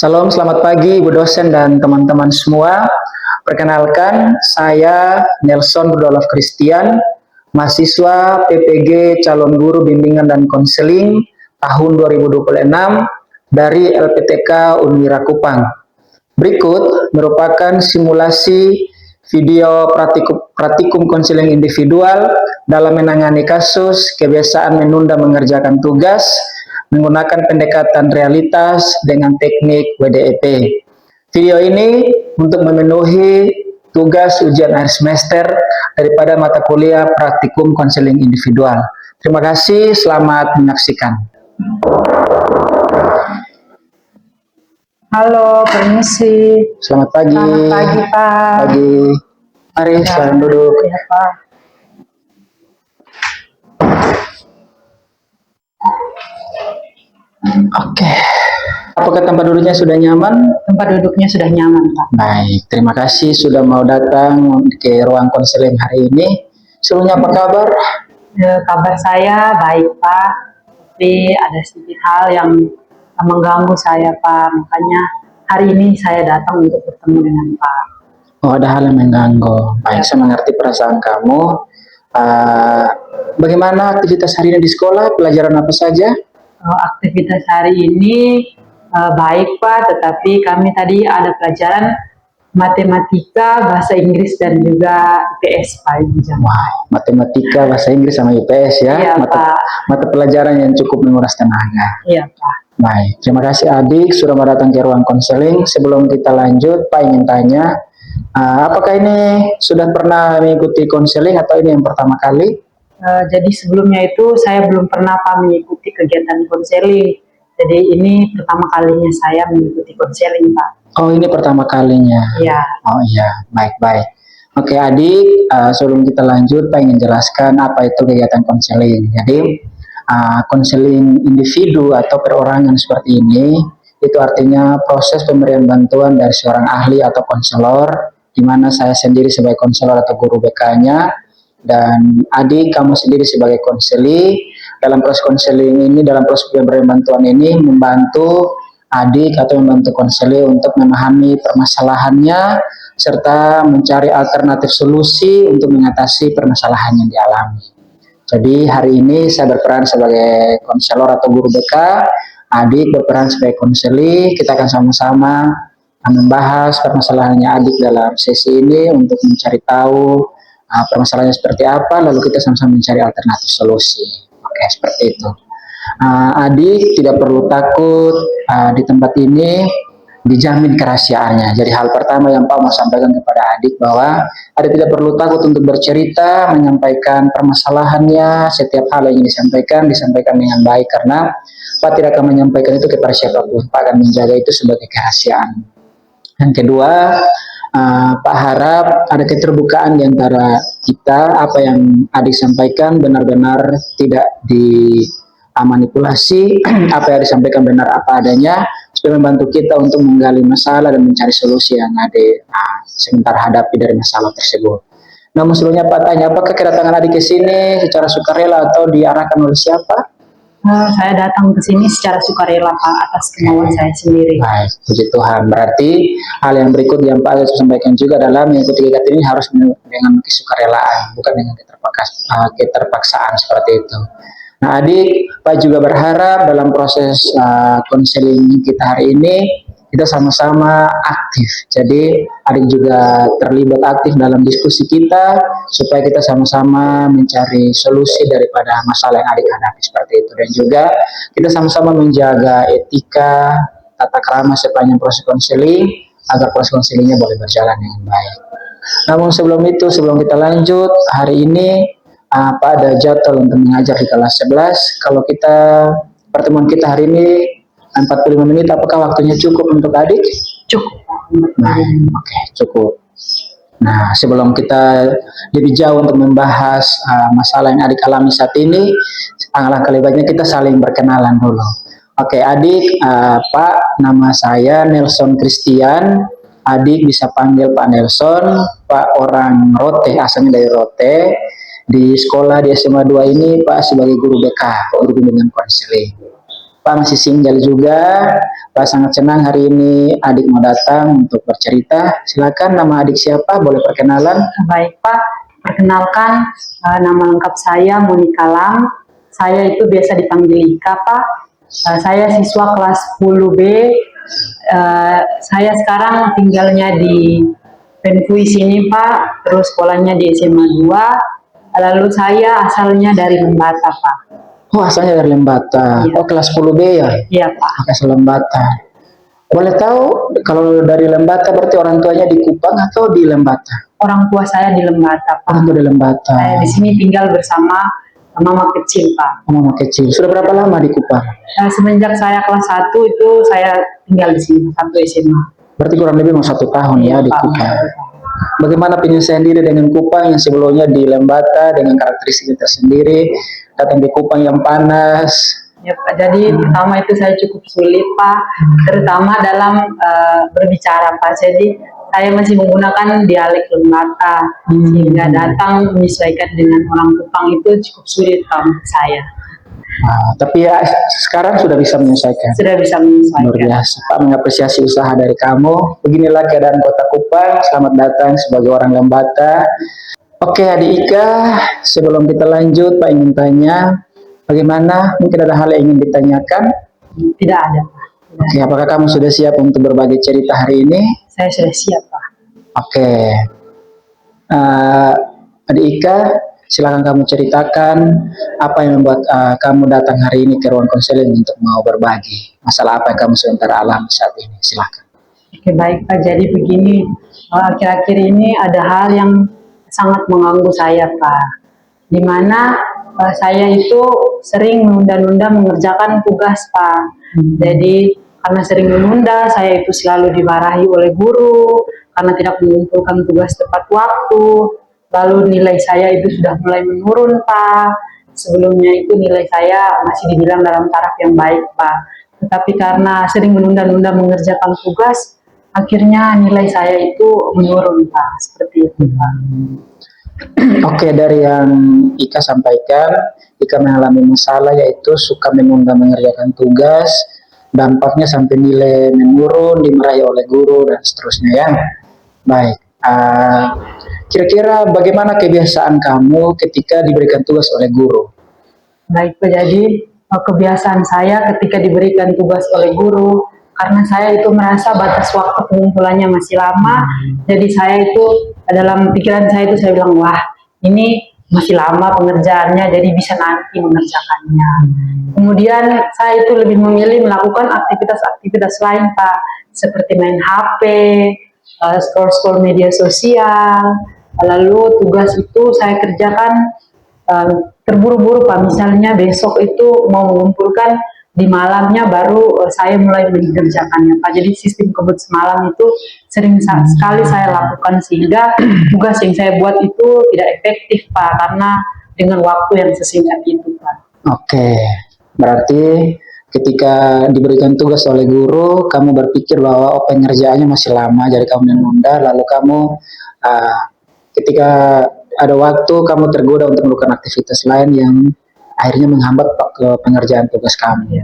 Salam, selamat pagi Ibu dosen dan teman-teman semua. Perkenalkan, saya Nelson Rudolf Christian, mahasiswa PPG Calon Guru Bimbingan dan Konseling tahun 2026 dari LPTK Unwira Kupang. Berikut merupakan simulasi video praktikum konseling individual dalam menangani kasus kebiasaan menunda mengerjakan tugas menggunakan pendekatan realitas dengan teknik WDEP. Video ini untuk memenuhi tugas ujian akhir semester daripada mata kuliah praktikum konseling individual. Terima kasih, selamat menyaksikan. Halo, permisi. Selamat pagi. Selamat pagi, Pak. Pagi. Mari, silakan duduk. Ya, Pak. Oke. Apakah tempat duduknya sudah nyaman? Tempat duduknya sudah nyaman, Pak. Baik, terima kasih sudah mau datang ke ruang konseling hari ini. Sebelumnya apa kabar? Kabar saya baik, Pak. Tapi ada sedikit hal yang mengganggu saya, Pak. Makanya hari ini saya datang untuk bertemu dengan Pak. Oh, ada hal yang mengganggu. Baik, saya mengerti perasaan kamu. Bagaimana aktivitas hari ini di sekolah? Pelajaran apa saja? Aktivitas hari ini baik, Pak. Tetapi kami tadi ada pelajaran matematika, bahasa Inggris, dan juga IPS, Pak. Wah, matematika, bahasa Inggris, sama IPS ya? Iya, Pak. Mata pelajaran yang cukup menguras tenaga. Iya, Pak. Baik, terima kasih adik sudah mau datang ke ruang konseling. Sebelum kita lanjut, Pak ingin tanya, apakah ini sudah pernah mengikuti konseling atau ini yang pertama kali? Jadi sebelumnya itu saya belum pernah Pak mengikuti kegiatan konseling. Jadi ini pertama kalinya saya mengikuti konseling, Pak. Oh, ini pertama kalinya. Iya. Oh iya, baik-baik. Oke adik, sebelum kita lanjut, Pak ingin jelaskan apa itu kegiatan konseling. Jadi konseling individu atau perorangan seperti ini, itu artinya proses pemberian bantuan dari seorang ahli atau konselor, di mana saya sendiri sebagai konselor atau guru BK-nya, dan adik kamu sendiri sebagai konseli. Dalam proses konseling ini, dalam proses pemberian bantuan ini, membantu adik atau membantu konseli untuk memahami permasalahannya serta mencari alternatif solusi untuk mengatasi permasalahan yang dialami. Jadi hari ini saya berperan sebagai konselor atau guru BK, adik berperan sebagai konseli. Kita akan sama-sama membahas permasalahannya adik dalam sesi ini untuk mencari tahu permasalahannya seperti apa, lalu kita sama-sama mencari alternatif solusi. Oke, seperti itu. Adik tidak perlu takut, di tempat ini dijamin kerahasiaannya. Jadi hal pertama yang Pak mau sampaikan kepada adik bahwa adik tidak perlu takut untuk bercerita, menyampaikan permasalahannya. Setiap hal yang disampaikan dengan baik, karena Pak tidak akan menyampaikan itu kepada siapapun. Pak akan menjaga itu sebagai kerahasiaan. Yang kedua, Pak harap ada keterbukaan di antara kita. Apa yang adik sampaikan benar-benar tidak dimanipulasi, apa yang disampaikan benar apa adanya, supaya membantu kita untuk menggali masalah dan mencari solusi yang adik sebentar hadapi dari masalah tersebut. Namun sebelumnya Pak tanya, apakah kedatangan adik ke sini secara sukarela atau diarahkan oleh siapa? Saya datang ke sini secara sukarela, Pak, atas kemauan saya sendiri. Baik, puji Tuhan. Berarti hal yang berikut yang Pak sampaikan juga adalah mengikuti kegiatan ini harus dengan kesukarelaan, bukan dengan keterpaksaan seperti itu. Nah adik, Pak juga berharap dalam proses konseling kita hari ini, kita sama-sama aktif. Jadi adik juga terlibat aktif dalam diskusi kita, supaya kita sama-sama mencari solusi daripada masalah yang adik hadapi seperti itu. Dan juga kita sama-sama menjaga etika, tata krama sepanjang proses konseling, agar proses konselingnya boleh berjalan dengan baik. Namun sebelum itu, sebelum kita lanjut, hari ini Pak ada jadwal untuk mengajar di kelas 11. Kalau pertemuan kita hari ini 45 menit, apakah waktunya cukup untuk adik? Cukup. Nah, oke, cukup. Nah, sebelum kita lebih jauh untuk membahas masalah yang adik alami saat ini, alangkah lebih baiknya kita saling berkenalan dulu. Oke, adik, Pak, nama saya Nelson Christian. Adik bisa panggil Pak Nelson. Pak orang Rote, asalnya dari Rote. Di sekolah di SMA 2 ini Pak sebagai guru BK, guru bimbingan konseling. Pak masih single juga, Pak sangat senang hari ini adik mau datang untuk bercerita. Silakan, nama adik siapa? Boleh perkenalan? Baik Pak, perkenalkan nama lengkap saya Monika Lam. Saya itu biasa dipanggil Ika Pak. Saya siswa kelas 10B. Saya sekarang tinggalnya di Penfui sini Pak, terus sekolahnya di SMA 2. Lalu saya asalnya dari Lembata Pak. Oh, asalnya dari Lembata. Iya. Oh, kelas 10B ya? Iya Pak. Asal Lembata. Boleh tahu kalau dari Lembata berarti orang tuanya di Kupang atau di Lembata? Orang tua saya di Lembata Pak. Orang tua di Lembata. Saya di sini tinggal bersama mama kecil Pak. Mama kecil. Sudah berapa lama di Kupang? Semenjak saya kelas 1 itu saya tinggal di sini, satu SMA. Berarti kurang lebih mau 1 tahun ya di Pak. Kupang. Bagaimana penyelesaian diri dengan Kupang yang sebelumnya di Lembata dengan karakteristiknya tersendiri, datang di Kupang yang panas? Ya Pak, jadi pertama itu saya cukup sulit Pak, terutama dalam berbicara Pak. Jadi saya masih menggunakan dialek Lembata, sehingga datang menyesuaikan dengan orang Kupang itu cukup sulit Pak untuk saya. Tapi ya sekarang sudah bisa menyesuaikan. Sudah bisa menyesuaikan. Luar biasa. Pak mengapresiasi usaha dari kamu. Beginilah keadaan Kota Kupang. Selamat datang sebagai orang Lembata. Oke, Adik Ika, sebelum kita lanjut, Pak ingin tanya, bagaimana? Mungkin ada hal yang ingin ditanyakan? Tidak ada Pak. Oke, apakah kamu sudah siap untuk berbagi cerita hari ini? Saya sudah siap Pak. Oke. Adik Ika, silakan kamu ceritakan apa yang membuat kamu datang hari ini ke ruang konseling untuk mau berbagi. Masalah apa yang kamu sedang alami saat ini? Silakan. Oke, baik Pak. Jadi begini, akhir-akhir ini ada hal yang sangat mengganggu saya Pak. Di mana saya itu sering menunda-nunda mengerjakan tugas Pak. Jadi karena sering menunda, saya itu selalu dimarahi oleh guru karena tidak mengumpulkan tugas tepat waktu. Lalu nilai saya itu sudah mulai menurun Pak. Sebelumnya itu nilai saya masih dibilang dalam taraf yang baik Pak. Tetapi karena sering menunda-nunda mengerjakan tugas, akhirnya nilai saya itu menurun Pak. Seperti itu Pak. Oke, dari yang Ika sampaikan, Ika mengalami masalah yaitu suka menunda mengerjakan tugas, dampaknya sampai nilai menurun, dimarahi oleh guru dan seterusnya ya. Baik, kira-kira bagaimana kebiasaan kamu ketika diberikan tugas oleh guru? Baik, jadi kebiasaan saya ketika diberikan tugas oleh guru, karena saya itu merasa batas waktu pengumpulannya masih lama, jadi saya itu dalam pikiran saya itu saya bilang, wah ini masih lama pengerjaannya, jadi bisa nanti mengerjakannya. Kemudian saya itu lebih memilih melakukan aktivitas-aktivitas lain Pak, seperti main HP, scroll-scroll media sosial. Lalu tugas itu saya kerjakan terburu-buru Pak. Misalnya besok itu mau mengumpulkan, di malamnya baru saya mulai mengerjakannya Pak. Jadi sistem kebut semalam itu sering sekali saya lakukan, sehingga tugas yang saya buat itu tidak efektif Pak, karena dengan waktu yang sesingkat itu Pak. Oke, berarti ketika diberikan tugas oleh guru, kamu berpikir bahwa pengerjaannya masih lama, jadi kamu menunda, lalu kamu ketika ada waktu, kamu tergoda untuk melakukan aktivitas lain yang akhirnya menghambat ke pengerjaan tugas kamu.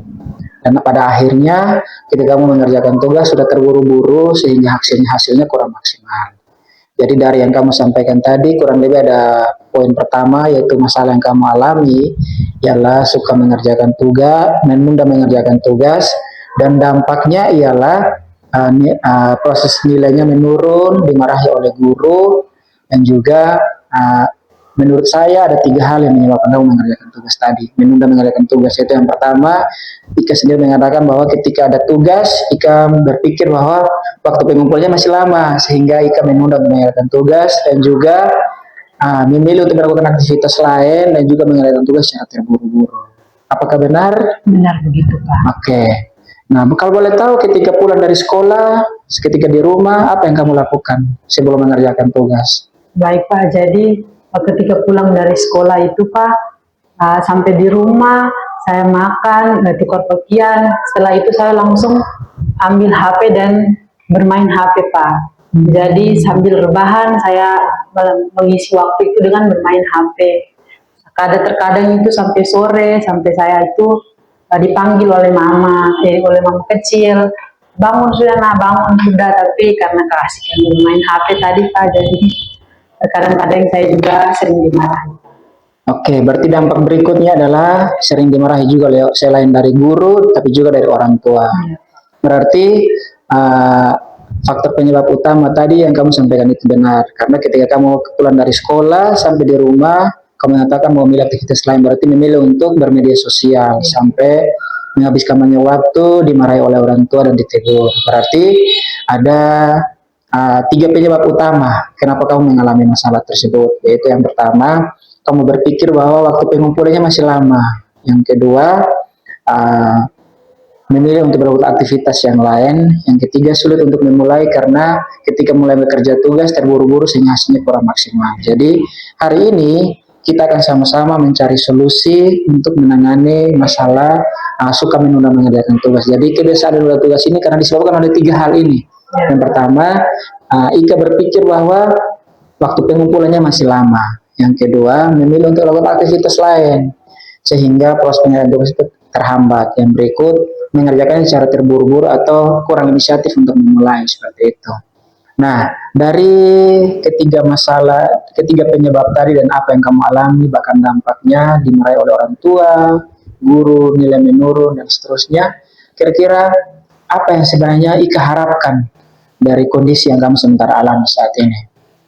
Dan pada akhirnya, ketika kamu mengerjakan tugas, sudah terburu-buru, sehingga hasilnya kurang maksimal. Jadi dari yang kamu sampaikan tadi, kurang lebih ada poin pertama, yaitu masalah yang kamu alami, ialah suka mengerjakan tugas, menunda mengerjakan tugas, dan dampaknya ialah proses nilainya menurun, dimarahi oleh guru, dan juga menurut saya ada 3 hal yang menyebabkan kamu mengerjakan tugas tadi. Menunda mengerjakan tugas itu yang pertama, Ika sendiri mengatakan bahwa ketika ada tugas, Ika berpikir bahwa waktu pengumpulnya masih lama, sehingga Ika menunda untuk mengerjakan tugas, dan juga memilih untuk melakukan aktivitas lain, dan juga mengerjakan tugas secara terburu-buru. Apakah benar? Benar begitu Pak. Oke. Nah, kalau boleh tahu ketika pulang dari sekolah, ketika di rumah, apa yang kamu lakukan sebelum mengerjakan tugas? Baik Pak, jadi ketika pulang dari sekolah itu Pak, sampai di rumah saya makan, tukar pakaian, setelah itu saya langsung ambil HP dan bermain HP Pak. Jadi sambil rebahan saya mengisi waktu itu dengan bermain HP. Terkadang itu sampai sore, sampai saya itu dipanggil oleh mama kecil, bangun sudah nak, bangun sudah, tapi karena keasikan bermain HP tadi Pak, jadi kadang-kadang saya juga sering dimarahi. Oke, berarti dampak berikutnya adalah sering dimarahi juga Leo, selain dari guru, tapi juga dari orang tua. Iya. Berarti uh, faktor penyebab utama tadi yang kamu sampaikan itu benar. Karena ketika kamu pulang dari sekolah sampai di rumah, kamu mengatakan mau memilih aktivitas lain, berarti memilih untuk bermedia sosial sampai menghabiskan banyak waktu, dimarahi oleh orang tua dan ditegur. Berarti ada tiga penyebab utama kenapa kamu mengalami masalah tersebut. Yaitu yang pertama, kamu berpikir bahwa waktu pengumpulannya masih lama. Yang kedua, uh, memilih untuk berbuat aktivitas yang lain. Yang ketiga, sulit untuk memulai karena ketika mulai bekerja tugas terburu-buru sehingga hasilnya kurang maksimal. Jadi hari ini kita akan sama-sama mencari solusi untuk menangani masalah suka menunda mengerjakan tugas. Jadi kebiasaan menunda tugas ini karena disebabkan oleh tiga hal ini. Yang pertama, Ika berpikir bahwa waktu pengumpulannya masih lama. Yang kedua, memilih untuk melakukan aktivitas lain sehingga proses pengerjaan tugas itu terhambat. Yang berikut, mengerjakannya secara terburu-buru atau kurang inisiatif untuk memulai seperti itu. Nah, dari ketiga masalah, ketiga penyebab tadi dan apa yang kamu alami, bahkan dampaknya dimarahi oleh orang tua, guru, nilai menurun, dan seterusnya, kira-kira apa yang sebenarnya Ika harapkan dari kondisi yang kamu sementara alami saat ini?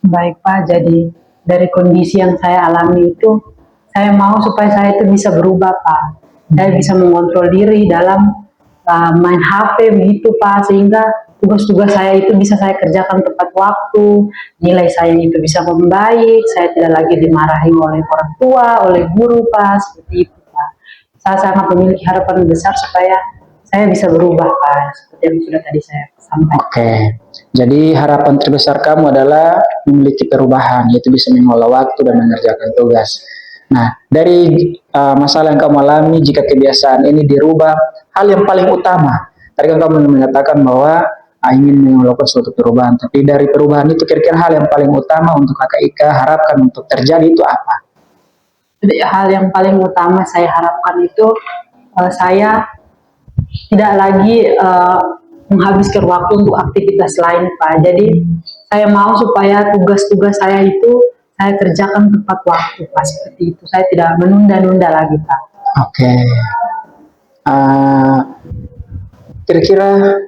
Baik Pak, jadi dari kondisi yang saya alami itu, saya mau supaya saya itu bisa berubah Pak. Saya bisa mengontrol diri dalam main HP begitu Pak, sehingga tugas-tugas saya itu bisa saya kerjakan tepat waktu, nilai saya itu bisa membaik, saya tidak lagi dimarahi oleh orang tua, oleh guru Pak, seperti itu Pak. Saya sangat memiliki harapan besar supaya saya bisa berubah Pak, seperti yang sudah tadi saya sampaikan. Oke, jadi harapan terbesar kamu adalah memiliki perubahan, yaitu bisa mengelola waktu dan mengerjakan tugas. Nah, dari masalah yang kamu alami, jika kebiasaan ini dirubah, hal yang paling utama, tadi kan kamu mengatakan bahwa ingin melakukan suatu perubahan, tapi dari perubahan itu kira-kira hal yang paling utama untuk kakak Ika harapkan untuk terjadi itu apa? Jadi hal yang paling utama saya harapkan itu saya tidak lagi menghabiskan waktu untuk aktivitas lain Pak. Jadi saya mau supaya tugas-tugas saya itu saya kerjakan tepat waktu Pak, seperti itu. Saya tidak menunda-nunda lagi Pak. Oke. Kira-kira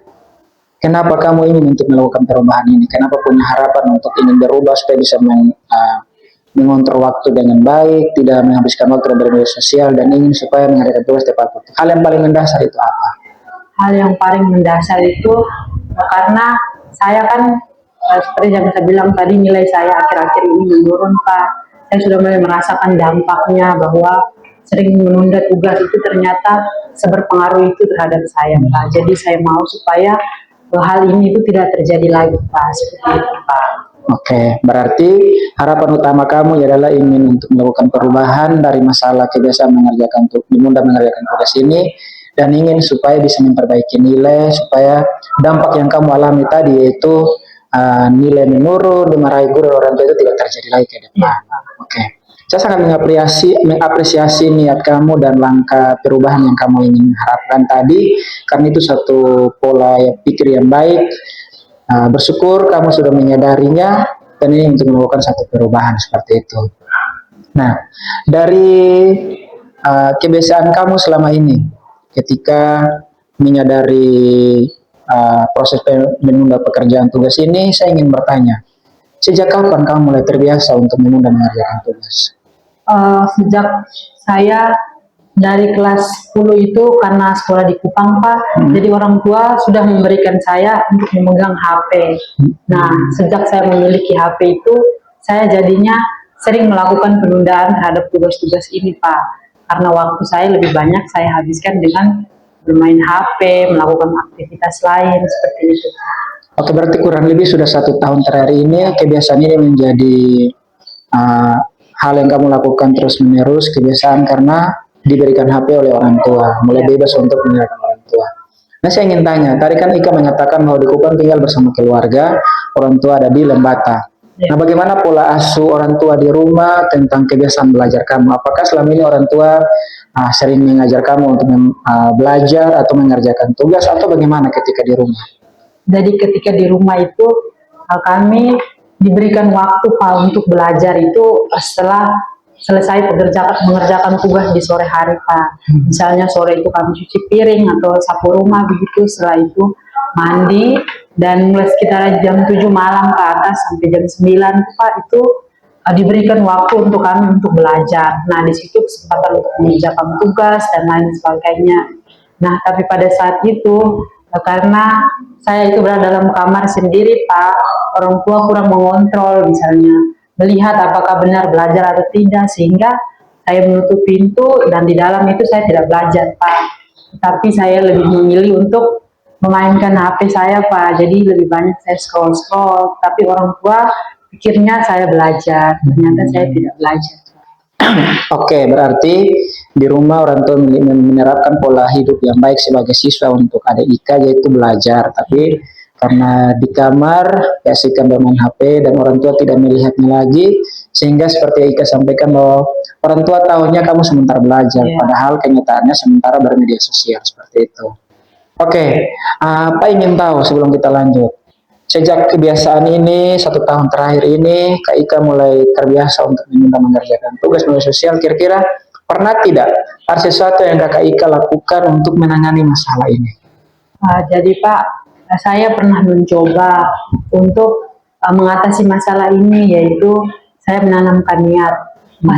kenapa kamu ingin untuk melakukan perubahan ini? Kenapa punya harapan untuk ingin berubah supaya bisa mengontrol waktu dengan baik, tidak menghabiskan waktu bermedia sosial, dan ingin supaya mengerjakan tugas tepat waktu? Hal yang paling mendasar itu apa? Hal yang paling mendasar itu karena saya kan seperti yang saya bilang tadi, nilai saya akhir-akhir ini menurun Pak. Saya sudah mulai merasakan dampaknya bahwa sering menunda tugas itu ternyata seberpengaruh itu terhadap saya Pak. Jadi saya mau supaya hal ini itu tidak terjadi lagi Pak, seperti itu Pak. Oke, berarti harapan utama kamu adalah ingin untuk melakukan perubahan dari masalah kebiasaan menunda mengerjakan tugas ini, dan ingin supaya bisa memperbaiki nilai, supaya dampak yang kamu alami tadi yaitu nilai menurun, dimarahi guru orang tua itu tidak terjadi lagi ke depan. Oke. Saya sangat mengapresiasi niat kamu dan langkah perubahan yang kamu ingin harapkan tadi, karena itu satu pola pikir yang baik. Bersyukur kamu sudah menyadarinya dan ini untuk melakukan satu perubahan seperti itu. Nah, dari kebiasaan kamu selama ini, ketika menyadari proses menunda pekerjaan tugas ini, saya ingin bertanya, sejak kapan kamu mulai terbiasa untuk menunda mengerjakan tugas? Sejak saya dari kelas 10 itu, karena sekolah di Kupang Pak, jadi orang tua sudah memberikan saya untuk memegang HP. Nah, sejak saya memiliki HP itu, saya jadinya sering melakukan penundaan terhadap tugas-tugas ini Pak, karena waktu saya lebih banyak saya habiskan dengan bermain HP, melakukan aktivitas lain seperti itu. Oke, berarti kurang lebih sudah 1 tahun terakhir ini kebiasaan ini menjadi hal yang kamu lakukan terus-menerus, kebiasaan karena diberikan HP oleh orang tua, mulai bebas untuk meninggalkan orang tua. Nah, saya ingin tanya, tadi kan Ika mengatakan bahwa di Kupang tinggal bersama keluarga, orang tua ada di Lembata. Nah, bagaimana pola asuh orang tua di rumah tentang kebiasaan belajar kamu? Apakah selama ini orang tua sering mengajar kamu untuk belajar atau mengerjakan tugas atau bagaimana ketika di rumah? Jadi ketika di rumah itu kami diberikan waktu Pak untuk belajar itu setelah selesai mengerjakan tugas di sore hari Pak. Misalnya sore itu kami cuci piring atau sapu rumah begitu, setelah itu mandi dan mulai sekitar jam 7 malam ke atas sampai jam 9 Pak itu diberikan waktu untuk kami untuk belajar. Nah, di situ kesempatan untuk mengerjakan tugas dan lain sebagainya. Nah, tapi pada saat itu karena saya itu berada dalam kamar sendiri Pak, orang tua kurang mengontrol misalnya, melihat apakah benar belajar atau tidak, sehingga saya menutup pintu dan di dalam itu saya tidak belajar Pak. Tapi saya lebih memilih untuk memainkan HP saya Pak, jadi lebih banyak saya scroll-scroll, tapi orang tua pikirnya saya belajar, ternyata saya tidak belajar. Oke, berarti di rumah orang tua menerapkan pola hidup yang baik sebagai siswa untuk adik Ika, yaitu belajar. Tapi karena di kamar keasikan bermain HP dan orang tua tidak melihatnya lagi, sehingga seperti Ika sampaikan bahwa orang tua tahunya kamu sementara belajar, padahal kenyataannya sementara bermedia sosial seperti itu. Oke, apa ingin tahu sebelum kita lanjut? Sejak kebiasaan ini, 1 tahun terakhir ini, Kak Ika mulai terbiasa untuk mengerjakan tugas media sosial. Kira-kira pernah tidak ada sesuatu yang Kakak Ika lakukan untuk menangani masalah ini? Jadi Pak, saya pernah mencoba untuk mengatasi masalah ini, yaitu saya menanamkan niat.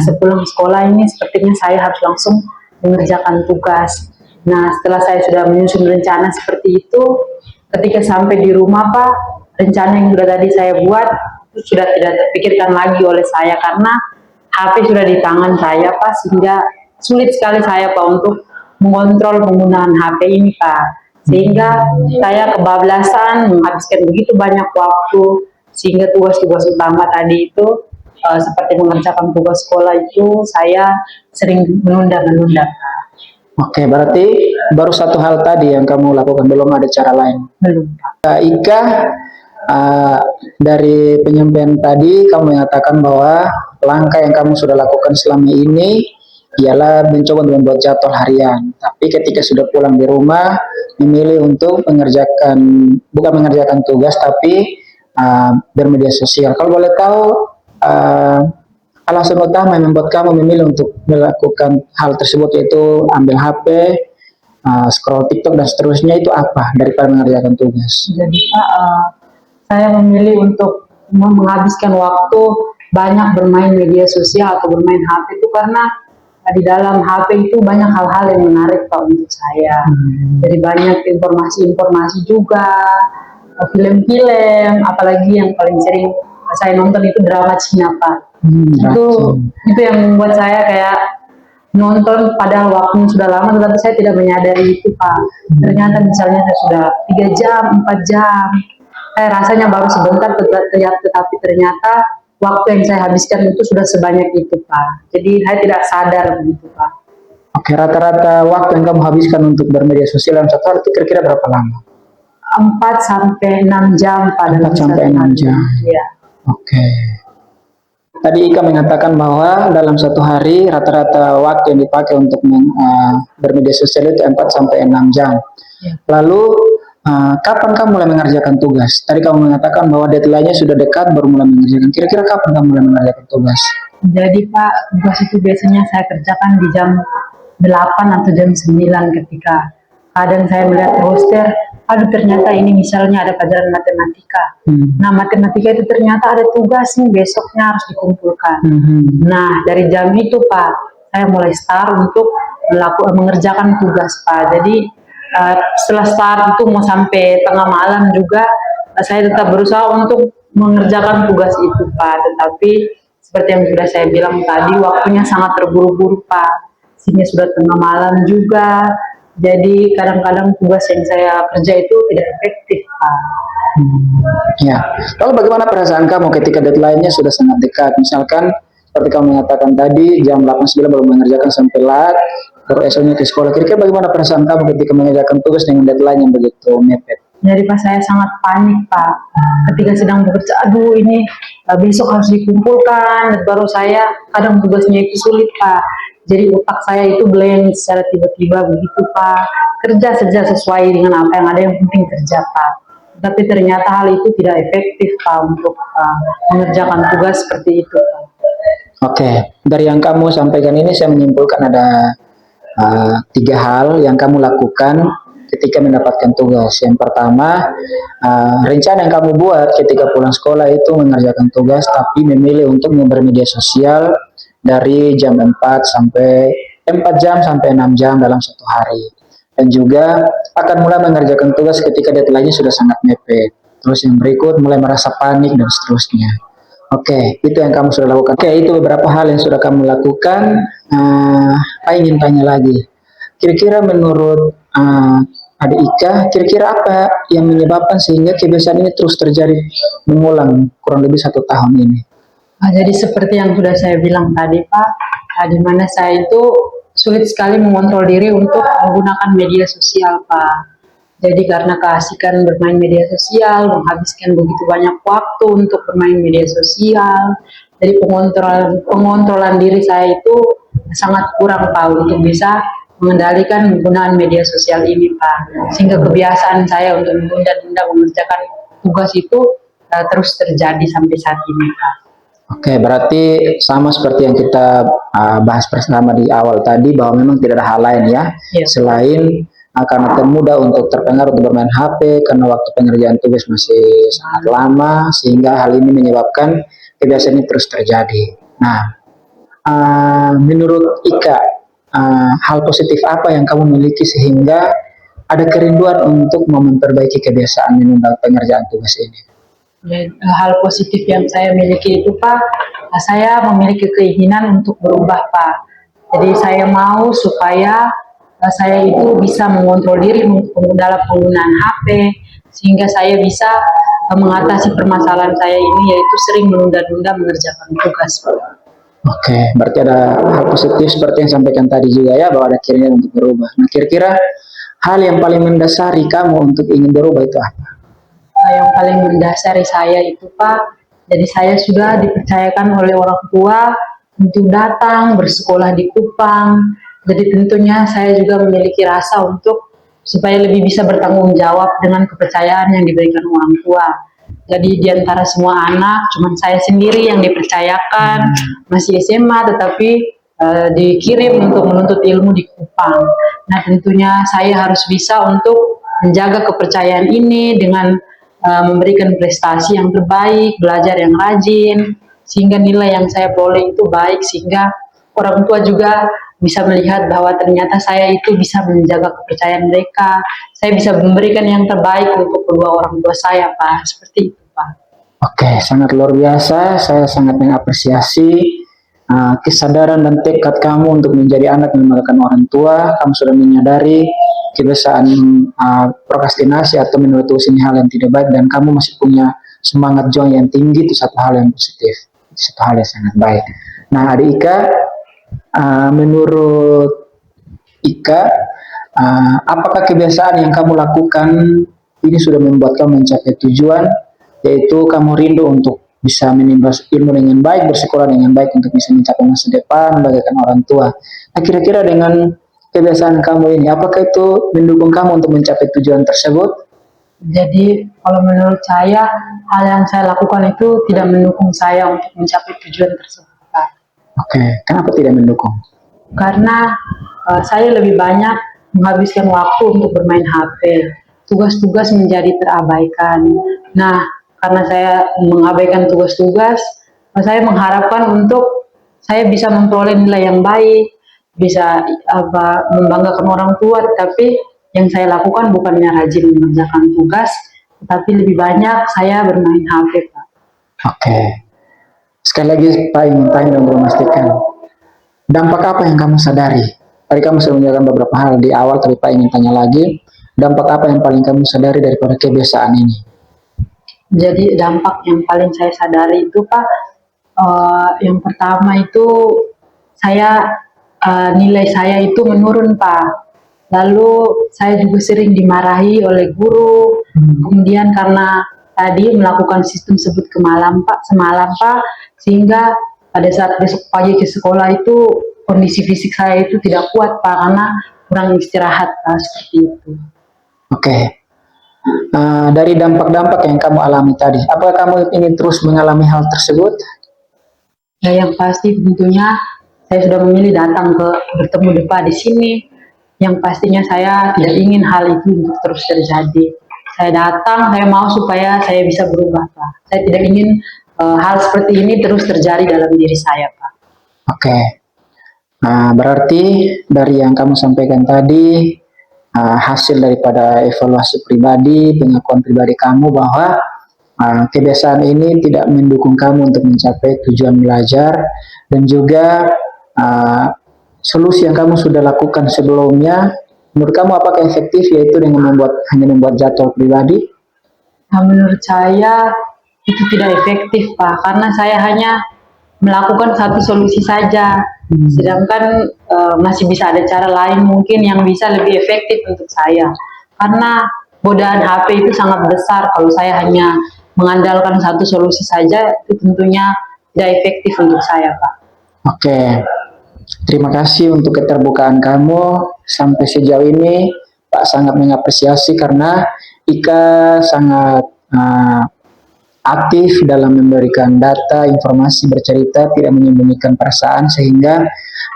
Sepulang sekolah ini sepertinya saya harus langsung mengerjakan tugas. Nah, setelah saya sudah menyusun rencana seperti itu, ketika sampai di rumah Pak, rencana yang sudah tadi saya buat itu sudah tidak terpikirkan lagi oleh saya karena HP sudah di tangan saya Pak, sehingga sulit sekali saya Pak untuk mengontrol penggunaan HP ini Pak, sehingga saya kebablasan menghabiskan begitu banyak waktu, sehingga tugas-tugas utama tadi itu seperti mengerjakan tugas sekolah itu saya sering menunda-menunda. Oke, berarti baru satu hal tadi yang kamu lakukan, belum ada cara lain? Belum Pak. Ika, dari penyampaian tadi kamu mengatakan bahwa langkah yang kamu sudah lakukan selama ini ialah mencoba membuat jadwal harian. Tapi ketika sudah pulang di rumah, memilih untuk bukan mengerjakan tugas, tapi bermedia sosial. Kalau boleh tahu, alasan utama yang membuat kamu memilih untuk melakukan hal tersebut, yaitu ambil HP, scroll TikTok dan seterusnya, itu apa daripada mengerjakan tugas? Jadi Pak, saya memilih untuk menghabiskan waktu banyak bermain media sosial atau bermain HP itu karena di dalam HP itu banyak hal-hal yang menarik Pak untuk saya. Jadi banyak informasi-informasi juga, film-film, apalagi yang paling sering saya nonton itu drama Cina Pak. Itu yang membuat saya kayak nonton pada waktunya sudah lama, tetapi saya tidak menyadari itu Pak. Ternyata misalnya saya sudah 3 jam, 4 jam, saya rasanya baru sebentar, tetapi ternyata waktu yang saya habiskan itu sudah sebanyak itu Pak. Jadi saya tidak sadar begitu Pak. Oke, rata-rata waktu yang kamu habiskan untuk bermedia sosial dalam satu hari itu kira-kira berapa lama? 4-6 jam Pak. 4-6 jam. Ya. Oke. Tadi Ika mengatakan bahwa dalam satu hari rata-rata waktu yang dipakai untuk bermedia sosial itu 4-6 jam. Ya. Lalu kapan kamu mulai mengerjakan tugas? Tadi kamu mengatakan bahwa deadline-nya sudah dekat baru mulai mengerjakan. Kira-kira kapan kamu mulai mengerjakan tugas? Jadi Pak, tugas itu biasanya saya kerjakan di jam 8 atau jam 9 ketika kadang saya melihat poster, aduh ternyata ini misalnya ada pelajaran matematika. Nah, matematika itu ternyata ada tugas nih, besoknya harus dikumpulkan. Nah, dari jam itu Pak, saya mulai start untuk mengerjakan tugas Pak. Jadi setelah start itu mau sampai tengah malam juga, saya tetap berusaha untuk mengerjakan tugas itu Pak. Tetapi seperti yang sudah saya bilang tadi, waktunya sangat terburu-buru Pak. Sehingga sudah tengah malam juga. Jadi kadang-kadang tugas yang saya kerja itu tidak efektif Pak. Ya, lalu bagaimana perasaan kamu ketika deadline-nya sudah sangat dekat? Misalkan seperti kamu mengatakan tadi jam 8-9 baru mengerjakan sampai lat, baru esoknya ke sekolah. Kira-kira bagaimana perasaan kamu ketika mengerjakan tugas dengan deadline yang begitu mepet? Jadi pas saya sangat panik Pak, ketika sedang bekerja, aduh ini besok harus dikumpulkan, dan baru saya kadang tugasnya itu sulit Pak. Jadi otak saya itu blank secara tiba-tiba begitu Pak. Kerja saja sesuai dengan apa yang ada, yang penting kerja Pak. Tapi ternyata hal itu tidak efektif Pak untuk mengerjakan tugas seperti itu Pak. Oke, dari yang kamu sampaikan ini saya menyimpulkan ada tiga hal yang kamu lakukan ketika mendapatkan tugas. Yang pertama, rencana yang kamu buat ketika pulang sekolah itu mengerjakan tugas, tapi memilih untuk bermedia sosial dari jam 4 sampai 4 jam sampai 6 jam dalam satu hari. Dan juga akan mulai mengerjakan tugas ketika deadline-nya sudah sangat mepet. Terus yang berikut mulai merasa panik dan seterusnya. Oke, itu yang kamu sudah lakukan. Oke, itu beberapa hal yang sudah kamu lakukan. Saya ingin tanya lagi. Kira-kira menurut Adik Ika, kira-kira apa yang menyebabkan sehingga kebiasaan ini terus terjadi mengulang kurang lebih 1 tahun ini? Jadi seperti yang sudah saya bilang tadi Pak, di mana saya itu sulit sekali mengontrol diri untuk menggunakan media sosial Pak. Jadi karena keasikan bermain media sosial, menghabiskan begitu banyak waktu untuk bermain media sosial, jadi pengontrolan diri saya itu sangat kurang Pak untuk bisa mengendalikan penggunaan media sosial ini Pak. Sehingga kebiasaan saya untuk menunda-nunda mengerjakan tugas itu terus terjadi sampai saat ini Pak. Oke, berarti sama seperti yang kita bahas bersama di awal tadi, bahwa memang tidak ada hal lain ya, selain karena termudah untuk terpengaruh untuk bermain HP, karena waktu pengerjaan tugas masih sangat lama, sehingga hal ini menyebabkan kebiasaan ini terus terjadi. Nah, menurut Ika, hal positif apa yang kamu miliki sehingga ada kerinduan untuk memperbaiki kebiasaan menunda pengerjaan tugas ini? Hal positif yang saya miliki itu Pak, saya memiliki keinginan untuk berubah Pak. Jadi saya mau supaya saya itu bisa mengontrol diri dalam penggunaan HP, sehingga saya bisa mengatasi permasalahan saya ini, yaitu sering menunda-nunda mengerjakan tugas Pak. Oke, berarti ada hal positif seperti yang sampaikan tadi juga ya, bahwa ada keinginan untuk berubah. Nah, kira-kira hal yang paling mendasari kamu untuk ingin berubah itu apa? Yang paling mendasari saya itu Pak, jadi saya sudah dipercayakan oleh orang tua untuk datang bersekolah di Kupang. Jadi tentunya saya juga memiliki rasa untuk supaya lebih bisa bertanggung jawab dengan kepercayaan yang diberikan orang tua. Jadi di antara semua anak, cuma saya sendiri yang dipercayakan, masih SMA tetapi dikirim untuk menuntut ilmu di Kupang. Nah tentunya saya harus bisa untuk menjaga kepercayaan ini dengan memberikan prestasi yang terbaik, belajar yang rajin, sehingga nilai yang saya peroleh itu baik, sehingga orang tua juga bisa melihat bahwa ternyata saya itu bisa menjaga kepercayaan mereka, saya bisa memberikan yang terbaik untuk kedua orang tua saya Pak, seperti itu Pak. Oke, sangat luar biasa, saya sangat mengapresiasi kesadaran dan tekad kamu untuk menjadi anak yang membanggakan orang tua. Kamu sudah menyadari kebiasaan prokrastinasi atau menutupi hal yang tidak baik, dan kamu masih punya semangat juang yang tinggi. Itu satu hal yang positif, itu satu hal yang sangat baik. Nah, Adik Ika, menurut Ika, apakah kebiasaan yang kamu lakukan ini sudah membuat kamu mencapai tujuan, yaitu kamu rindu untuk bisa menimba ilmu dengan baik, bersekolah dengan baik untuk bisa mencapai masa depan bagaikan orang tua. Nah, kira-kira dengan kebiasaan kamu ini, apakah itu mendukung kamu untuk mencapai tujuan tersebut? Jadi kalau menurut saya, hal yang saya lakukan itu tidak mendukung saya untuk mencapai tujuan tersebut Pak. Oke, kenapa tidak mendukung? Karena saya lebih banyak menghabiskan waktu untuk bermain HP. Tugas-tugas menjadi terabaikan. Nah, karena saya mengabaikan tugas-tugas, saya mengharapkan untuk saya bisa memperoleh nilai yang baik, bisa membanggakan orang tua, tapi yang saya lakukan bukannya rajin mengerjakan tugas, tetapi lebih banyak saya bermain HP Pak. Oke, sekali lagi Pak ingin tanya dan memastikan, dampak apa yang kamu sadari? Tadi kamu sudah menjelaskan beberapa hal di awal, tapi Pak ingin tanya lagi, dampak apa yang paling kamu sadari daripada kebiasaan ini? Jadi dampak yang paling saya sadari itu Pak, yang pertama itu saya nilai saya itu menurun Pak. Lalu saya juga sering dimarahi oleh guru. Kemudian karena tadi melakukan sistem sebut semalam Pak, sehingga pada saat besok pagi ke sekolah itu kondisi fisik saya itu tidak kuat Pak karena kurang istirahat Pak, seperti itu. Oke. Dari dampak-dampak yang kamu alami tadi, apakah kamu ingin terus mengalami hal tersebut? Ya yang pasti tentunya saya sudah memilih datang ke bertemu Depa di sini. Yang pastinya saya tidak ingin hal itu untuk terus terjadi. Saya datang, saya mau supaya saya bisa berubah Pak. Saya tidak ingin hal seperti ini terus terjadi dalam diri saya Pak. Oke. Berarti dari yang kamu sampaikan tadi, hasil daripada evaluasi pribadi, pengakuan pribadi kamu bahwa kebiasaan ini tidak mendukung kamu untuk mencapai tujuan belajar, dan juga solusi yang kamu sudah lakukan sebelumnya, menurut kamu apakah efektif, yaitu dengan hanya membuat jadwal pribadi? Nah, menurut saya itu tidak efektif Pak, karena saya hanya melakukan satu solusi saja, sedangkan masih bisa ada cara lain mungkin yang bisa lebih efektif untuk saya. Karena godaan HP itu sangat besar, kalau saya hanya mengandalkan satu solusi saja, itu tentunya tidak efektif untuk saya Pak. Oke. Terima kasih untuk keterbukaan kamu sampai sejauh ini. Pak sangat mengapresiasi karena Ika sangat aktif dalam memberikan data, informasi, bercerita, tidak menyembunyikan perasaan, sehingga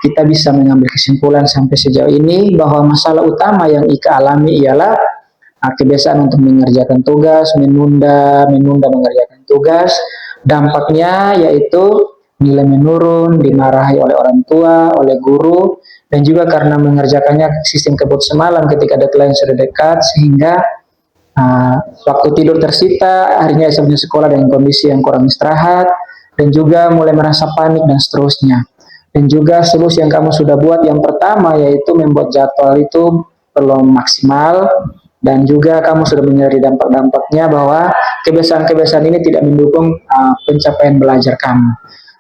kita bisa mengambil kesimpulan sampai sejauh ini bahwa masalah utama yang Ika alami ialah kebiasaan untuk mengerjakan tugas, menunda mengerjakan tugas. Dampaknya yaitu nilai menurun, dimarahi oleh orang tua, oleh guru, dan juga karena mengerjakannya sistem kebut semalam ketika deadline sudah dekat, sehingga waktu tidur tersita, akhirnya esoknya sekolah dengan kondisi yang kurang istirahat, dan juga mulai merasa panik dan seterusnya. Dan juga solusi yang kamu sudah buat yang pertama yaitu membuat jadwal itu belum maksimal, dan juga kamu sudah menyadari dampak-dampaknya bahwa kebiasaan-kebiasaan ini tidak mendukung pencapaian belajar kamu.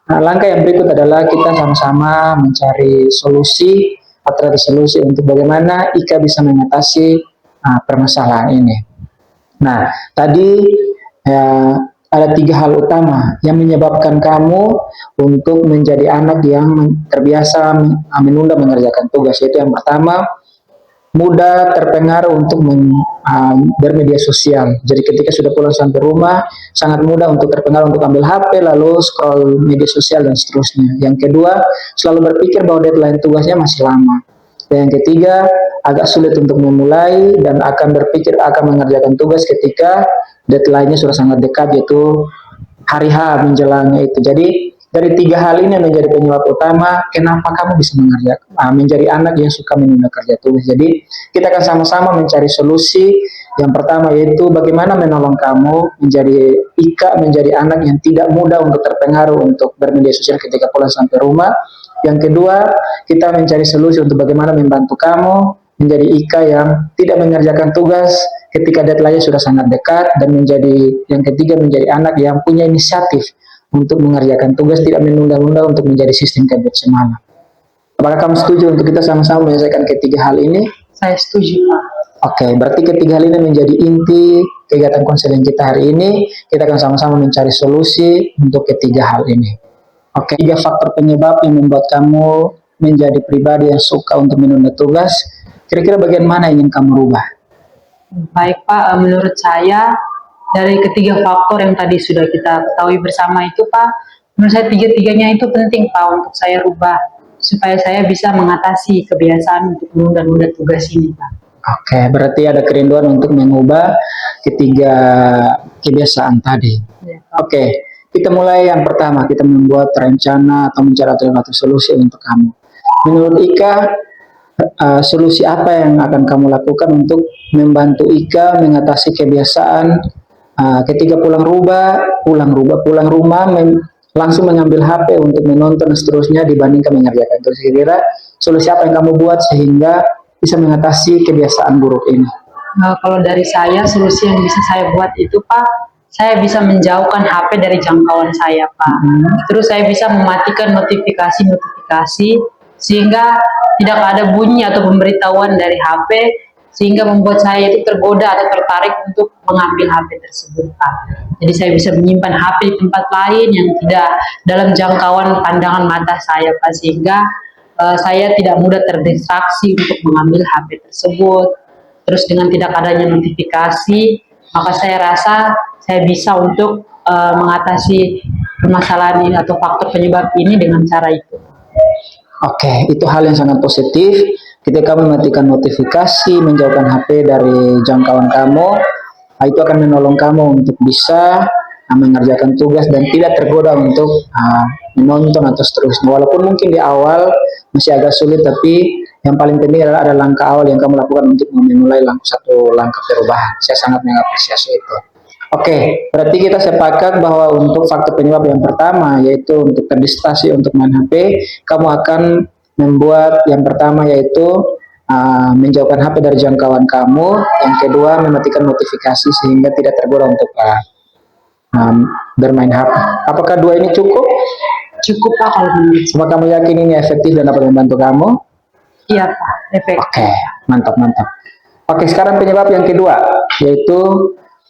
Langkah yang berikut adalah kita sama-sama mencari solusi, alternatif solusi untuk bagaimana Ika bisa mengatasi permasalahan ini. Nah, tadi ada 3 hal utama yang menyebabkan kamu untuk menjadi anak yang terbiasa menunda mengerjakan tugas. Yaitu yang pertama, mudah terpengaruh untuk bermedia sosial. Jadi ketika sudah pulang sampai rumah, sangat mudah untuk terpengaruh untuk ambil HP, lalu scroll media sosial dan seterusnya. Yang kedua, selalu berpikir bahwa deadline tugasnya masih lama. Dan yang ketiga, agak sulit untuk memulai dan akan berpikir akan mengerjakan tugas ketika deadline-nya sudah sangat dekat, yaitu hari H menjelangnya itu. Jadi dari 3 hal ini menjadi penyebab utama kenapa kamu bisa menjadi anak yang suka menunda kerja tugas. Jadi kita akan sama-sama mencari solusi. Yang pertama yaitu bagaimana menolong kamu menjadi anak yang tidak mudah untuk terpengaruh untuk bermedia sosial ketika pulang sampai rumah. Yang kedua, kita mencari solusi untuk bagaimana membantu kamu menjadi Ika yang tidak mengerjakan tugas ketika deadline-nya sudah sangat dekat, dan yang ketiga menjadi anak yang punya inisiatif untuk mengerjakan tugas, tidak menunda-nunda untuk menjadi sistem kebut semalam. Apakah kamu setuju untuk kita sama-sama menyelesaikan ketiga hal ini? Saya setuju Pak. Oke, berarti ketiga hal ini menjadi inti kegiatan konseling kita hari ini. Kita akan sama-sama mencari solusi untuk ketiga hal ini. Oke, 3 faktor penyebab yang membuat kamu menjadi pribadi yang suka untuk menunda tugas. Kira-kira bagian mana yang ingin kamu rubah? Baik Pak, menurut saya dari ketiga faktor yang tadi sudah kita ketahui bersama itu Pak, menurut saya tiga-tiganya itu penting Pak untuk saya rubah, supaya saya bisa mengatasi kebiasaan untuk menunda-nunda tugas ini Pak. Oke, berarti ada kerinduan untuk mengubah ketiga kebiasaan tadi. Ya, Oke, kita mulai yang pertama, kita membuat rencana atau mencari alternatif solusi untuk kamu. Menurut Ika, solusi apa yang akan kamu lakukan untuk membantu Ika mengatasi kebiasaan ketika pulang rumah langsung mengambil HP untuk menonton dan seterusnya dibandingkan mengerjakan itu. Kira-kira solusi apa yang kamu buat sehingga bisa mengatasi kebiasaan buruk ini? Kalau dari saya, solusi yang bisa saya buat itu Pak, saya bisa menjauhkan HP dari jangkauan saya Pak. Terus saya bisa mematikan notifikasi sehingga tidak ada bunyi atau pemberitahuan dari HP, sehingga membuat saya itu tergoda atau tertarik untuk mengambil HP tersebut, Pak. Jadi saya bisa menyimpan HP di tempat lain yang tidak dalam jangkauan pandangan mata saya, Pak, sehingga saya tidak mudah terdistraksi untuk mengambil HP tersebut. Terus dengan tidak adanya notifikasi, maka saya rasa saya bisa untuk mengatasi permasalahan ini atau faktor penyebab ini dengan cara itu. Oke, itu hal yang sangat positif. Ketika mematikan notifikasi, menjauhkan HP dari jangkauan kamu, itu akan menolong kamu untuk bisa mengerjakan tugas dan tidak tergoda untuk menonton atau seterusnya. Walaupun mungkin di awal masih agak sulit, tapi yang paling penting adalah ada langkah awal yang kamu lakukan untuk memulai satu langkah perubahan. Saya sangat mengapresiasi itu. Oke, berarti kita sepakat bahwa untuk faktor penyebab yang pertama, yaitu untuk terdistraksi untuk main HP, kamu akan membuat yang pertama yaitu menjauhkan HP dari jangkauan kamu. Yang kedua, mematikan notifikasi sehingga tidak tergoda untuk bermain HP. Apakah dua ini cukup? Cukup, Pak, kalau menurut saya. Apakah kamu yakin ini efektif dan dapat membantu kamu? Iya, Pak, efektif. Oke, mantap. Oke, sekarang penyebab yang kedua, yaitu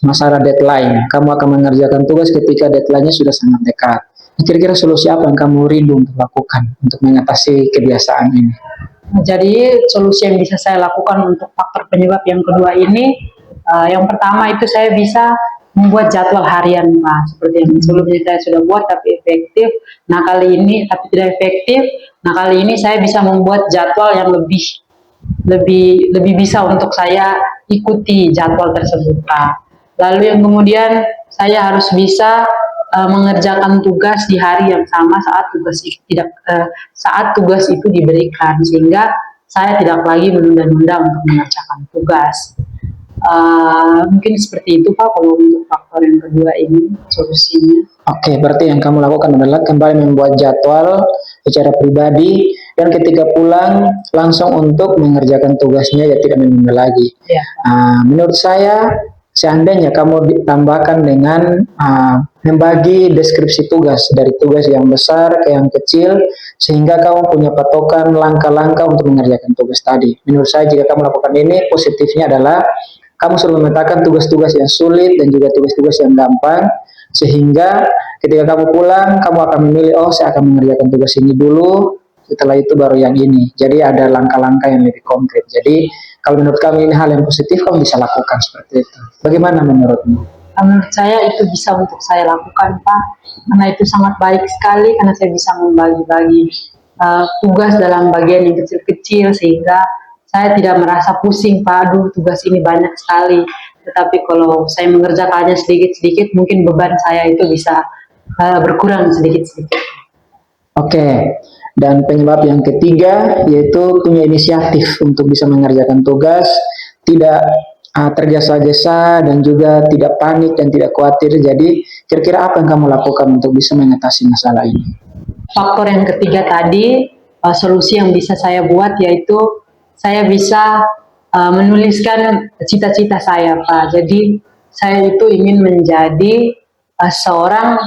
masalah deadline. Kamu akan mengerjakan tugas ketika deadline-nya sudah sangat dekat. Kira-kira solusi apa yang kamu rindu untuk lakukan untuk mengatasi kebiasaan ini? Jadi solusi yang bisa saya lakukan untuk faktor penyebab yang kedua ini, yang pertama itu saya bisa membuat jadwal harian, Pak. Seperti yang sebelumnya saya sudah buat tapi efektif. Nah kali ini tapi tidak efektif. Nah kali ini saya bisa membuat jadwal yang lebih bisa untuk saya ikuti jadwal tersebut, Pak. Lalu yang kemudian saya harus bisa mengerjakan tugas di hari yang sama saat tugas itu diberikan, sehingga saya tidak lagi menunda-nunda untuk mengerjakan tugas. Mungkin seperti itu, Pak, kalau untuk faktor yang kedua ini solusinya. Oke, berarti yang kamu lakukan adalah kembali membuat jadwal secara pribadi dan ketika pulang langsung untuk mengerjakan tugasnya, ya tidak menunda lagi. Ya. Menurut saya, seandainya kamu ditambahkan dengan membagi deskripsi tugas dari tugas yang besar ke yang kecil, sehingga kamu punya patokan langkah-langkah untuk mengerjakan tugas tadi. Menurut saya jika kamu lakukan ini, positifnya adalah kamu sudah memetakan tugas-tugas yang sulit dan juga tugas-tugas yang gampang, sehingga ketika kamu pulang, kamu akan memilih, oh saya akan mengerjakan tugas ini dulu, setelah itu baru yang ini. Jadi ada langkah-langkah yang lebih konkret. Jadi kalau menurut kami ini hal yang positif, kamu bisa lakukan seperti itu. Bagaimana menurutmu? Menurut saya itu bisa untuk saya lakukan, Pak, karena itu sangat baik sekali, karena saya bisa membagi-bagi tugas dalam bagian yang kecil-kecil, sehingga saya tidak merasa pusing, Pak, aduh tugas ini banyak sekali. Tetapi kalau saya mengerjakannya sedikit-sedikit, mungkin beban saya itu bisa berkurang sedikit-sedikit. Oke, dan penyebab yang ketiga yaitu punya inisiatif untuk bisa mengerjakan tugas, tidak tergesa-gesa dan juga tidak panik dan tidak khawatir. Jadi kira-kira apa yang kamu lakukan untuk bisa mengatasi masalah ini? Faktor yang ketiga tadi, solusi yang bisa saya buat yaitu saya bisa menuliskan cita-cita saya, Pak. Jadi saya itu ingin menjadi seorang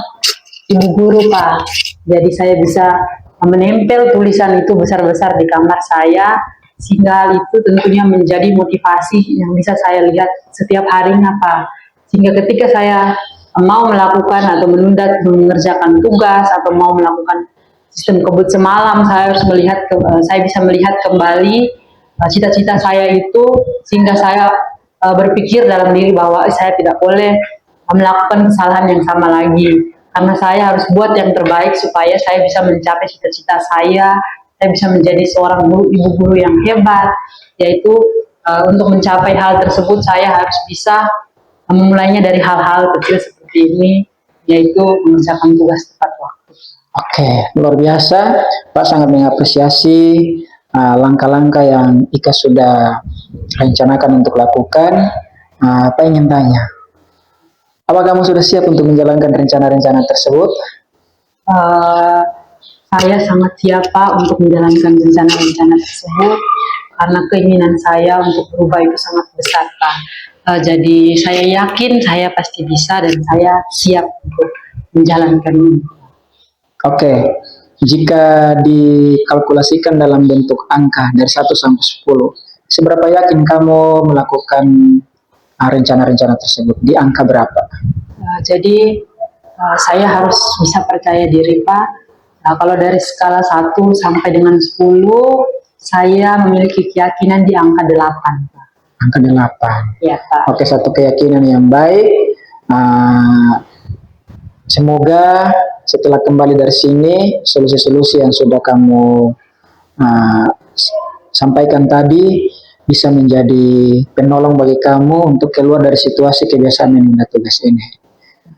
ibu guru, Pak. Jadi saya bisa menempel tulisan itu besar-besar di kamar saya, sehingga itu tentunya menjadi motivasi yang bisa saya lihat setiap harinya, Pak. Sehingga ketika saya mau melakukan atau menunda mengerjakan tugas atau mau melakukan sistem kebut semalam, saya bisa melihat kembali cita-cita saya itu, sehingga saya berpikir dalam diri bahwa saya tidak boleh melakukan kesalahan yang sama lagi, karena saya harus buat yang terbaik supaya saya bisa mencapai cita-cita saya bisa menjadi seorang ibu guru yang hebat. Yaitu untuk mencapai hal tersebut saya harus bisa memulainya dari hal-hal kecil seperti ini, yaitu mengerjakan tugas tepat waktu. Oke, luar biasa. Pak sangat mengapresiasi langkah-langkah yang Ika sudah rencanakan untuk lakukan. Pak ingin tanya, apa kamu sudah siap untuk menjalankan rencana-rencana tersebut? Saya sangat siap, Pak, untuk menjalankan rencana-rencana tersebut, karena keinginan saya untuk berubah itu sangat besar, Pak. Jadi saya yakin saya pasti bisa dan saya siap untuk menjalankan ini. Oke, Jika dikalkulasikan dalam bentuk angka dari 1 sampai 10, seberapa yakin kamu melakukan rencana-rencana tersebut? Di angka berapa? Jadi saya harus bisa percaya diri Pak. Kalau dari skala 1 sampai dengan 10, saya memiliki keyakinan di angka 8 Pak. Angka 8. Ya Pak. Oke, satu keyakinan yang baik. Semoga setelah kembali dari sini, solusi-solusi yang sudah kamu sampaikan tadi bisa menjadi penolong bagi kamu untuk keluar dari situasi kebiasaan menunda tugas ini.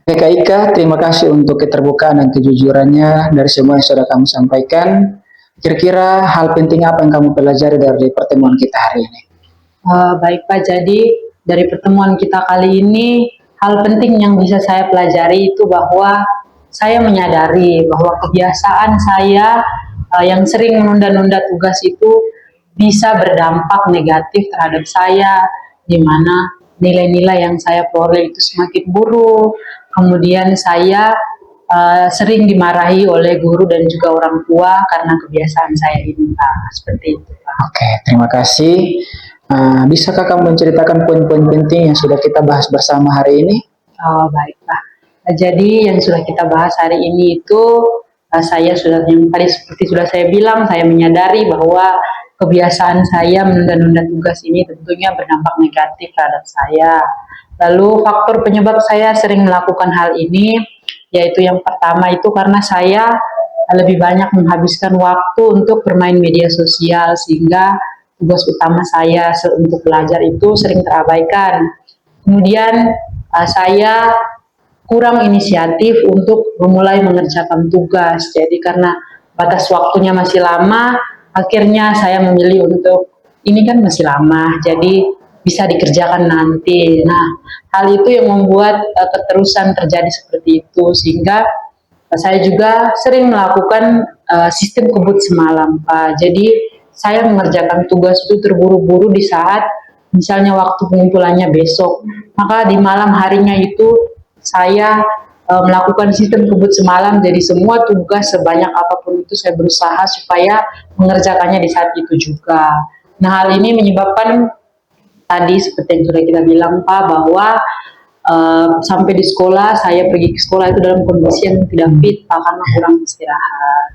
Oke Kak Ika, terima kasih untuk keterbukaan dan kejujurannya dari semua yang sudah kamu sampaikan. Kira-kira hal penting apa yang kamu pelajari dari pertemuan kita hari ini? Baik Pak, jadi dari pertemuan kita kali ini, hal penting yang bisa saya pelajari itu bahwa saya menyadari bahwa kebiasaan saya yang sering menunda-nunda tugas itu bisa berdampak negatif terhadap saya, di mana nilai-nilai yang saya peroleh itu semakin buruk. Kemudian saya sering dimarahi oleh guru dan juga orang tua karena kebiasaan saya ini, Pak. Seperti itu, Pak. Oke, terima kasih. Bisakah kamu menceritakan poin-poin penting yang sudah kita bahas bersama hari ini? Baik, Pak. Jadi yang sudah kita bahas hari ini itu saya sudah yang tadi seperti sudah saya bilang, saya menyadari bahwa kebiasaan saya menunda-nunda tugas ini tentunya berdampak negatif terhadap saya. Lalu faktor penyebab saya sering melakukan hal ini, yaitu yang pertama itu karena saya lebih banyak menghabiskan waktu untuk bermain media sosial, sehingga tugas utama saya untuk belajar itu sering terabaikan. Kemudian saya kurang inisiatif untuk memulai mengerjakan tugas. Jadi karena batas waktunya masih lama, akhirnya saya memilih untuk ini kan masih lama, jadi bisa dikerjakan nanti. Nah, hal itu yang membuat keterusan terjadi seperti itu, sehingga saya juga sering melakukan sistem kebut semalam, Pak. Jadi saya mengerjakan tugas itu terburu-buru di saat misalnya waktu pengumpulannya besok, maka di malam harinya itu saya melakukan sistem kebut semalam. Jadi semua tugas sebanyak apapun itu saya berusaha supaya mengerjakannya di saat itu juga. Nah, hal ini menyebabkan tadi seperti yang sudah kita bilang Pak, bahwa sampai di sekolah, saya pergi ke sekolah itu dalam kondisi yang tidak fit Pak, karena kurang istirahat.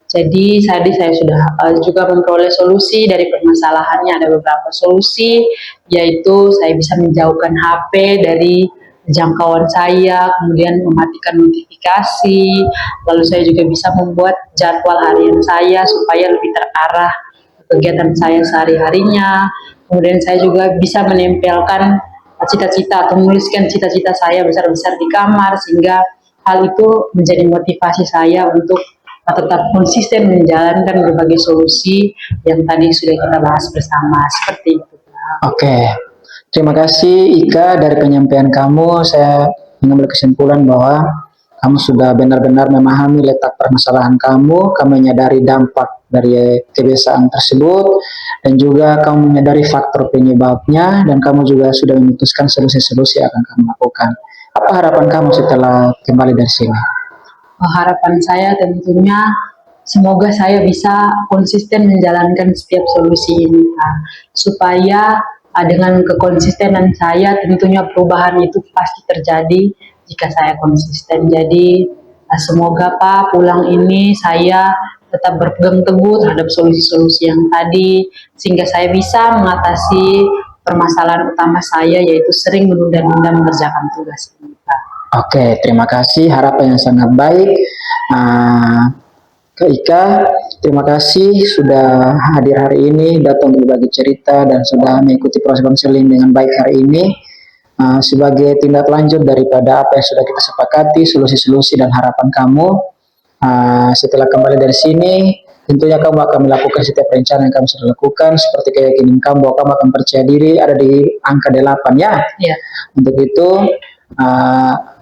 Jadi saya sudah juga memperoleh solusi dari permasalahannya. Ada beberapa solusi, yaitu saya bisa menjauhkan HP dari jangkauan saya, kemudian mematikan notifikasi, lalu saya juga bisa membuat jadwal harian saya supaya lebih terarah kegiatan saya sehari-harinya. Kemudian saya juga bisa menempelkan cita-cita atau menuliskan cita-cita saya besar-besar di kamar, sehingga hal itu menjadi motivasi saya untuk tetap konsisten menjalankan berbagai solusi yang tadi sudah kita bahas bersama. Seperti itu. Oke, terima kasih Ika. Dari penyampaian kamu, saya mengambil kesimpulan bahwa kamu sudah benar-benar memahami letak permasalahan kamu menyadari dampak dari kebiasaan tersebut, dan juga kamu menyadari faktor penyebabnya, dan kamu juga sudah memutuskan solusi-solusi yang akan kamu lakukan. Apa harapan kamu setelah kembali dari sini? Harapan saya tentunya semoga saya bisa konsisten menjalankan setiap solusi ini, Pak. Supaya dengan kekonsistenan saya tentunya perubahan itu pasti terjadi jika saya konsisten. Jadi semoga Pak pulang ini saya tetap berpegang teguh terhadap solusi-solusi yang tadi, sehingga saya bisa mengatasi permasalahan utama saya, yaitu sering menunda-nunda mengerjakan tugas ini, Pak. Oke, terima kasih. Harapan yang sangat baik. Kak Ika, terima kasih sudah hadir hari ini, datang berbagi cerita, dan sudah mengikuti proses konseling dengan baik hari ini. Sebagai tindak lanjut daripada apa yang sudah kita sepakati, solusi-solusi dan harapan kamu, setelah kembali dari sini, tentunya kamu akan melakukan setiap rencana yang kamu sudah lakukan, seperti keyakinan kamu bahwa kamu akan percaya diri ada di angka 8 ya. Ya. Untuk itu,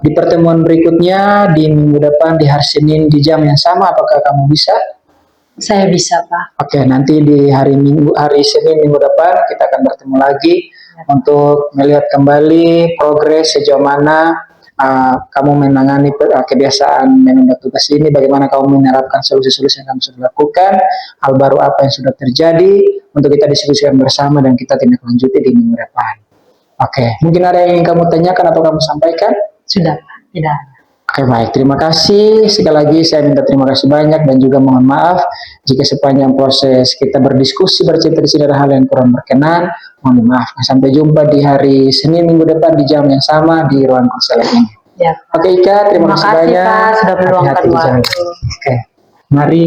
di pertemuan berikutnya di minggu depan di hari Senin di jam yang sama, apakah kamu bisa? Saya bisa, Pak. Oke, nanti di hari Senin minggu depan kita akan bertemu lagi untuk melihat kembali progres sejauh mana kamu menangani kebiasaan menunda tugas ini, bagaimana kamu menerapkan solusi-solusi yang kamu sudah lakukan, hal baru apa yang sudah terjadi, untuk kita diskusikan bersama dan kita tindak lanjuti di minggu depan. Oke, mungkin ada yang ingin kamu tanyakan atau kamu sampaikan? Sudah, Pak. Tidak. Oke, baik, terima kasih. Sekali lagi saya minta terima kasih banyak dan juga mohon maaf jika sepanjang proses kita berdiskusi bercerita di sini ada hal yang kurang berkenan. Mohon maaf. Sampai jumpa di hari Senin minggu depan di jam yang sama di ruang konseling ini. Ya, Pak. Oke, Ika, terima kasih banyak. Pak, sudah meluangkan Hati-hati di jalan. waktu. Oke, mari.